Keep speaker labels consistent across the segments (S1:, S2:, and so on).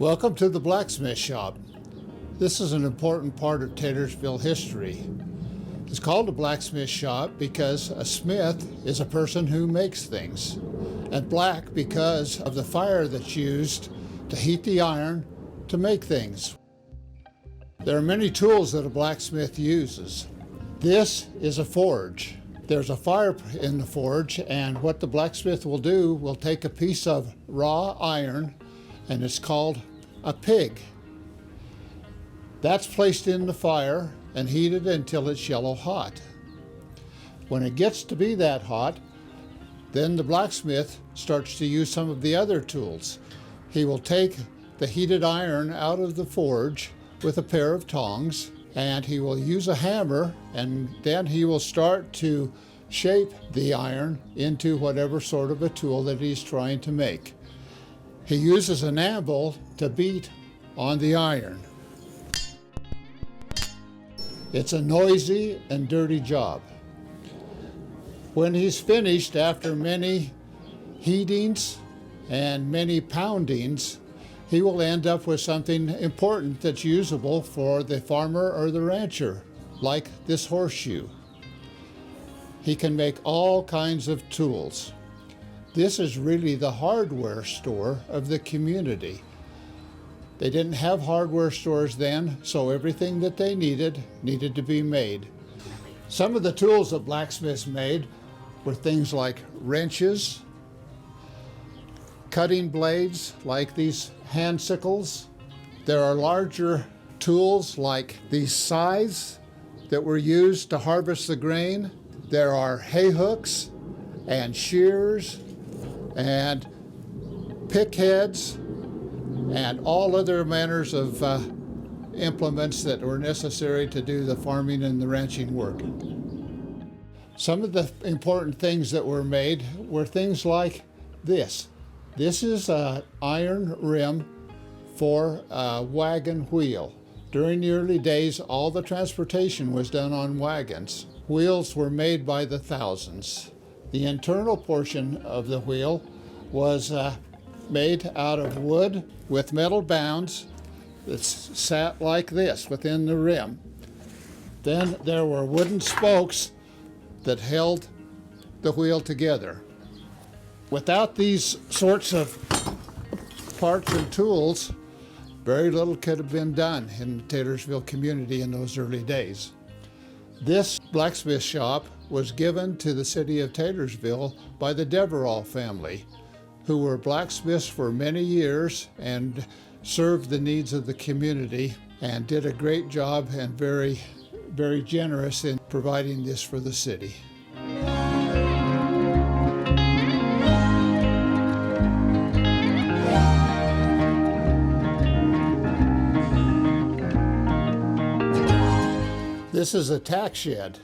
S1: Welcome to the blacksmith shop. This is an important part of Taylorsville history. It's called a blacksmith shop because a smith is a person who makes things, and black because of the fire that's used to heat the iron to make things. There are many tools that a blacksmith uses. This is a forge. There's a fire in the forge, and what the blacksmith will do will take a piece of raw iron, and it's called a pig. That's placed in the fire and heated until it's yellow hot. When it gets to be that hot, then the blacksmith starts to use some of the other tools. He will take the heated iron out of the forge with a pair of tongs, and he will use a hammer, and then he will start to shape the iron into whatever sort of a tool that he's trying to make. He uses an anvil to beat on the iron. It's a noisy and dirty job. When he's finished, after many heatings and many poundings, he will end up with something important that's usable for the farmer or the rancher, like this horseshoe. He can make all kinds of tools. This is really the hardware store of the community. They didn't have hardware stores then, so everything that they needed to be made. Some of the tools that blacksmiths made were things like wrenches, cutting blades like these hand sickles. There are larger tools like these scythes that were used to harvest the grain. There are hay hooks and shears and pick heads and all other manners of implements that were necessary to do the farming and the ranching work. Some of the important things that were made were things like this. This is an iron rim for a wagon wheel. During the early days, all the transportation was done on wagons. Wheels were made by the thousands. The internal portion of the wheel was made out of wood with metal bounds that sat like this within the rim. Then there were wooden spokes that held the wheel together. Without these sorts of parts and tools, very little could have been done in the Taylorsville community in those early days. This blacksmith shop was given to the city of Taylorsville by the Deverall family, who were blacksmiths for many years and served the needs of the community and did a great job and very, very generous in providing this for the city. This is a tack shed.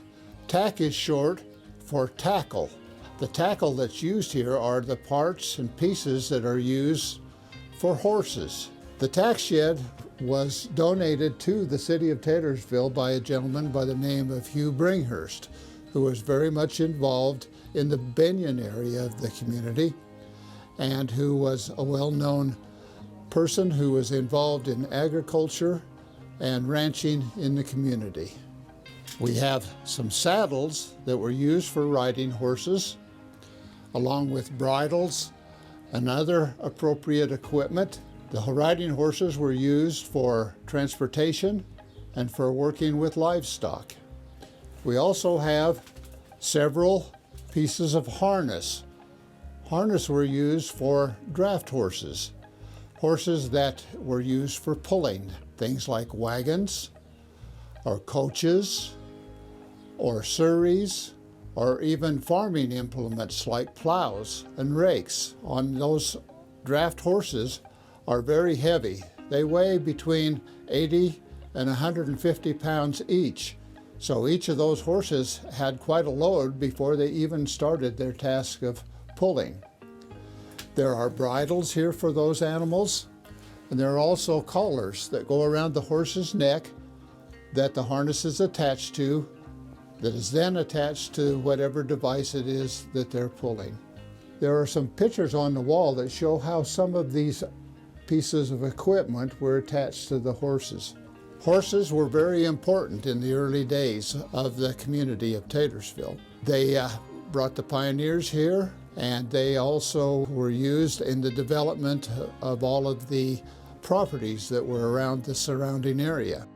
S1: Tack is short for tackle. The tackle that's used here are the parts and pieces that are used for horses. The tack shed was donated to the city of Taylorsville by a gentleman by the name of Hugh Bringhurst, who was very much involved in the Bennion area of the community and who was a well-known person who was involved in agriculture and ranching in the community. We have some saddles that were used for riding horses, along with bridles and other appropriate equipment. The riding horses were used for transportation and for working with livestock. We also have several pieces of harness. Harness were used for draft horses, horses that were used for pulling, things like wagons or coaches or surreys, or even farming implements like plows and rakes. On those draft horses are very heavy. They weigh between 80 and 150 pounds each. So each of those horses had quite a load before they even started their task of pulling. There are bridles here for those animals, and there are also collars that go around the horse's neck that the harness is attached to, that is then attached to whatever device it is that they're pulling. There are some pictures on the wall that show how some of these pieces of equipment were attached to the horses. Horses were very important in the early days of the community of Taylorsville. They brought the pioneers here, and they also were used in the development of all of the properties that were around the surrounding area.